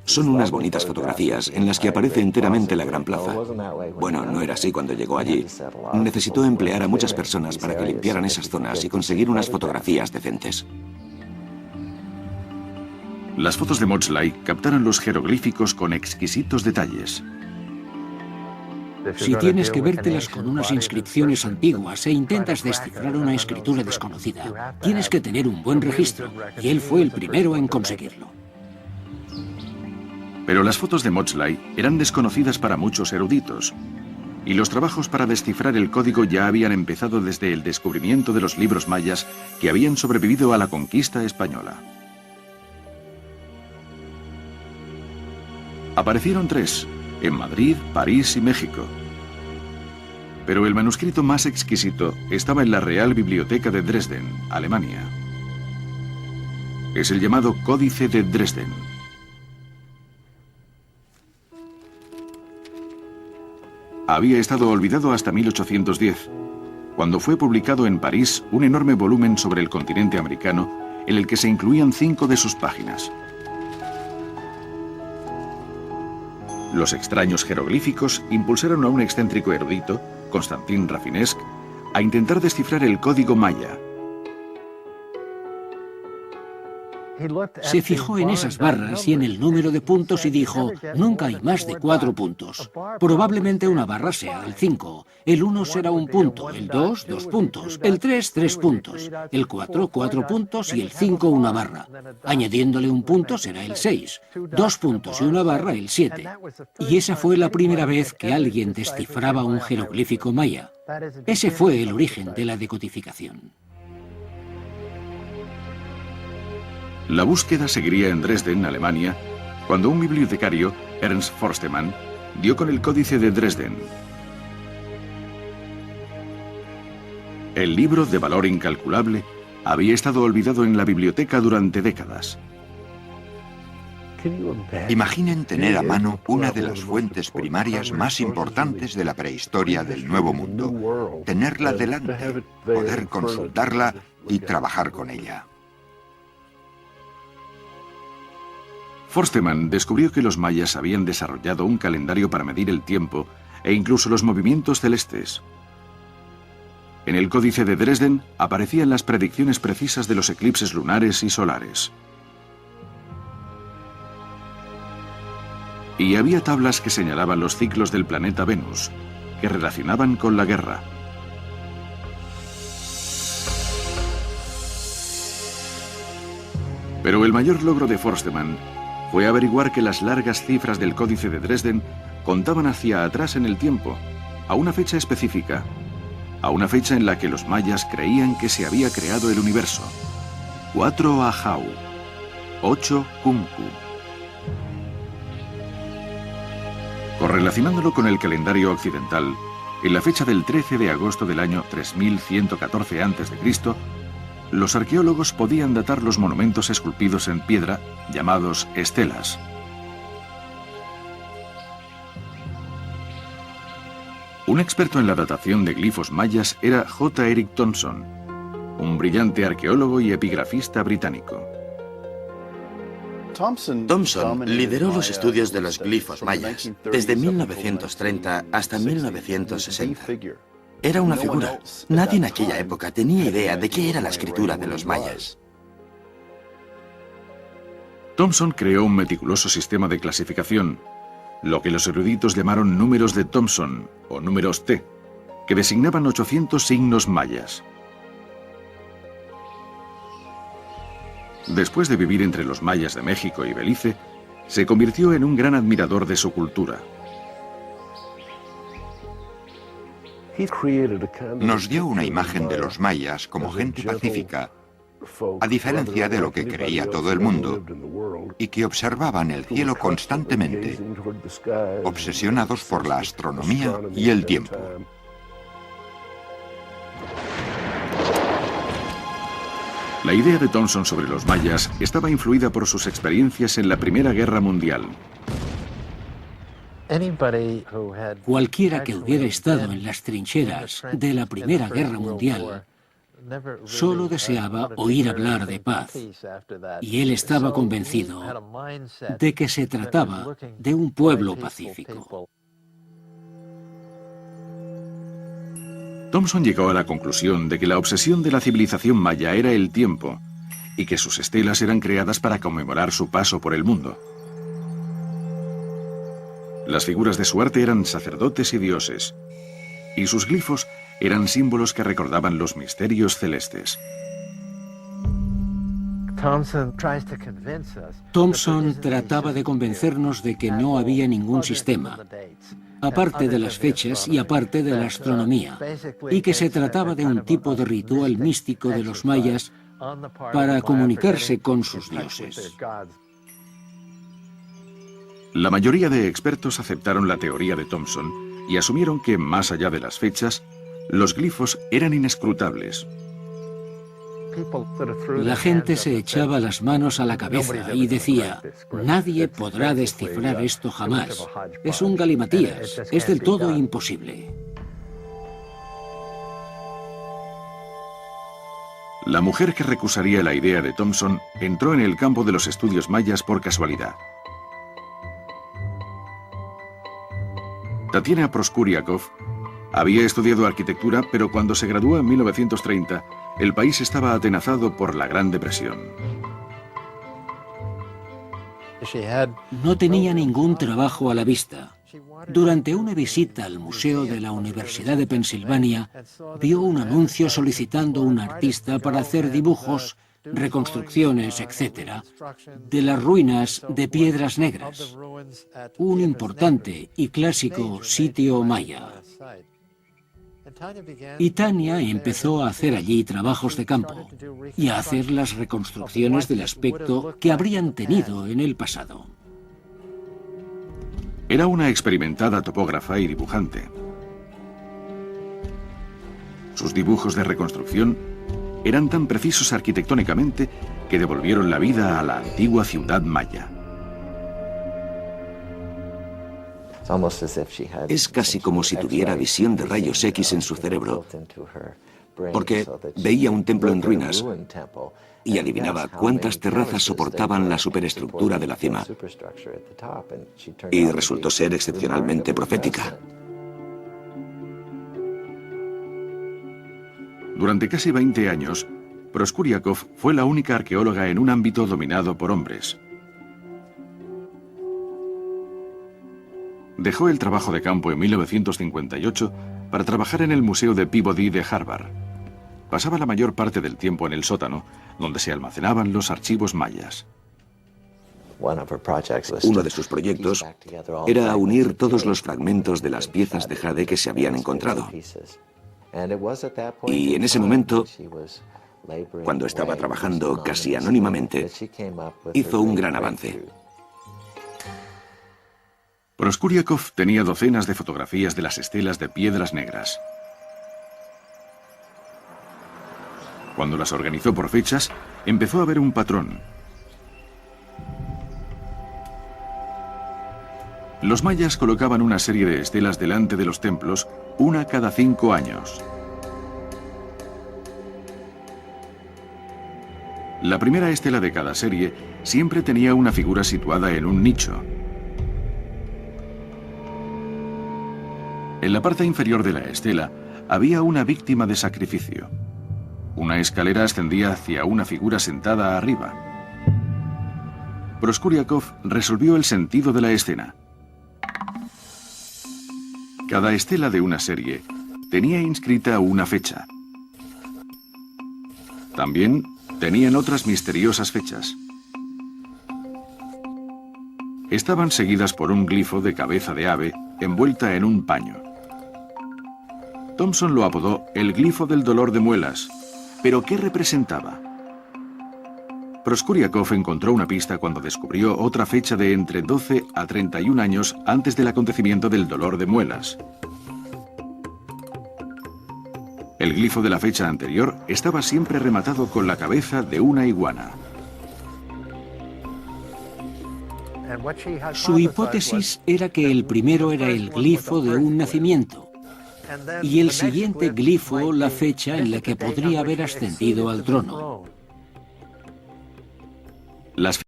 Son unas bonitas fotografías en las que aparece enteramente la Gran Plaza. Bueno, no era así cuando llegó allí. Necesitó emplear a muchas personas para que limpiaran esas zonas y conseguir unas fotografías decentes. Las fotos de Maudslay captaron los jeroglíficos con exquisitos detalles. Si tienes que vértelas con unas inscripciones antiguas e intentas descifrar una escritura desconocida, tienes que tener un buen registro, y él fue el primero en conseguirlo. Pero las fotos de Maudslay eran desconocidas para muchos eruditos, y los trabajos para descifrar el código ya habían empezado desde el descubrimiento de los libros mayas que habían sobrevivido a la conquista española. Aparecieron 3, en Madrid, París y México. Pero el manuscrito más exquisito estaba en la Real Biblioteca de Dresden, Alemania. Es el llamado Códice de Dresden. Había estado olvidado hasta 1810, cuando fue publicado en París un enorme volumen sobre el continente americano en el que se incluían 5 de sus páginas. Los extraños jeroglíficos impulsaron a un excéntrico erudito, Constantin Rafinesque, a intentar descifrar el código maya. Se fijó en esas barras y en el número de puntos y dijo, nunca hay más de 4 puntos. Probablemente una barra sea el 5, el 1 será un punto, el 2, 2 puntos, el 3, 3 puntos, el 4, 4 puntos y el 5 una barra. Añadiéndole un punto será el 6, 2 puntos y una barra el 7. Y esa fue la primera vez que alguien descifraba un jeroglífico maya. Ese fue el origen de la decodificación. La búsqueda seguiría en Dresden, Alemania, cuando un bibliotecario, Ernst Forstemann, dio con el Códice de Dresden. El libro, de valor incalculable, había estado olvidado en la biblioteca durante décadas. Imaginen tener a mano una de las fuentes primarias más importantes de la prehistoria del Nuevo Mundo, tenerla delante, poder consultarla y trabajar con ella. Forstemann descubrió que los mayas habían desarrollado un calendario para medir el tiempo e incluso los movimientos celestes. En el Códice de Dresden aparecían las predicciones precisas de los eclipses lunares y solares. Y había tablas que señalaban los ciclos del planeta Venus, que relacionaban con la guerra. Pero el mayor logro de Forstemann fue averiguar que las largas cifras del Códice de Dresden contaban hacia atrás en el tiempo, a una fecha específica, a una fecha en la que los mayas creían que se había creado el universo. 4 Ahau, 8 Kunku. Correlacionándolo con el calendario occidental, en la fecha del 13 de agosto del año 3114 a.C., los arqueólogos podían datar los monumentos esculpidos en piedra, llamados estelas. Un experto en la datación de glifos mayas era J. Eric Thompson, un brillante arqueólogo y epigrafista británico. Thompson lideró los estudios de los glifos mayas desde 1930 hasta 1960. Era una figura. Nadie en aquella época tenía idea de qué era la escritura de los mayas. Thompson creó un meticuloso sistema de clasificación, lo que los eruditos llamaron números de Thompson, o números T, que designaban 800 signos mayas. Después de vivir entre los mayas de México y Belice, se convirtió en un gran admirador de su cultura. Nos dio una imagen de los mayas como gente pacífica, a diferencia de lo que creía todo el mundo, y que observaban el cielo constantemente, obsesionados por la astronomía y el tiempo. La idea de Thompson sobre los mayas estaba influida por sus experiencias en la Primera Guerra Mundial. Cualquiera que hubiera estado en las trincheras de la Primera Guerra Mundial Solo deseaba oír hablar de paz, y él estaba convencido de que se trataba de un pueblo pacífico. Thomson llegó a la conclusión de que la obsesión de la civilización maya era el tiempo y que sus estelas eran creadas para conmemorar su paso por el mundo. Las figuras de su arte eran sacerdotes y dioses, y sus glifos eran símbolos que recordaban los misterios celestes. Thomson trataba de convencernos de que no había ningún sistema, aparte de las fechas y aparte de la astronomía, y que se trataba de un tipo de ritual místico de los mayas para comunicarse con sus dioses. La mayoría de expertos aceptaron la teoría de Thomson y asumieron que, más allá de las fechas, los glifos eran inescrutables. La gente se echaba las manos a la cabeza y decía: nadie podrá descifrar esto jamás. Es un galimatías, es del todo imposible. La mujer que recusaría la idea de Thomson entró en el campo de los estudios mayas por casualidad. Tatiana Proskuriakov había estudiado arquitectura, pero cuando se graduó en 1930, el país estaba atenazado por la Gran Depresión. No tenía ningún trabajo a la vista. Durante una visita al Museo de la Universidad de Pensilvania, vio un anuncio solicitando un artista para hacer dibujos, reconstrucciones, etc., de las ruinas de Piedras Negras, un importante y clásico sitio maya. Y Tania empezó a hacer allí trabajos de campo y a hacer las reconstrucciones del aspecto que habrían tenido en el pasado. Era una experimentada topógrafa y dibujante. Sus dibujos de reconstrucción eran tan precisos arquitectónicamente que devolvieron la vida a la antigua ciudad maya. Es casi como si tuviera visión de rayos X en su cerebro, porque veía un templo en ruinas y adivinaba cuántas terrazas soportaban la superestructura de la cima. Y resultó ser excepcionalmente profética. Durante casi 20 años, Proskuriakov fue la única arqueóloga en un ámbito dominado por hombres. Dejó el trabajo de campo en 1958 para trabajar en el Museo de Peabody de Harvard. Pasaba la mayor parte del tiempo en el sótano, donde se almacenaban los archivos mayas. Uno de sus proyectos era unir todos los fragmentos de las piezas de jade que se habían encontrado. Y en ese momento, cuando estaba trabajando casi anónimamente, hizo un gran avance. Proskuriakov tenía docenas de fotografías de las estelas de Piedras Negras. Cuando las organizó por fechas, empezó a ver un patrón. Los mayas colocaban una serie de estelas delante de los templos, una cada 5 años. La primera estela de cada serie siempre tenía una figura situada en un nicho. En la parte inferior de la estela había una víctima de sacrificio. Una escalera ascendía hacia una figura sentada arriba. Proskuriakov resolvió el sentido de la escena. Cada estela de una serie tenía inscrita una fecha. También tenían otras misteriosas fechas. Estaban seguidas por un glifo de cabeza de ave envuelta en un paño. Thomson lo apodó el glifo del dolor de muelas. ¿Pero qué representaba? Proskuriakov encontró una pista cuando descubrió otra fecha de entre 12 a 31 años antes del acontecimiento del dolor de muelas. El glifo de la fecha anterior estaba siempre rematado con la cabeza de una iguana. Su hipótesis era que el primero era el glifo de un nacimiento, y el siguiente glifo la fecha en la que podría haber ascendido al trono. Las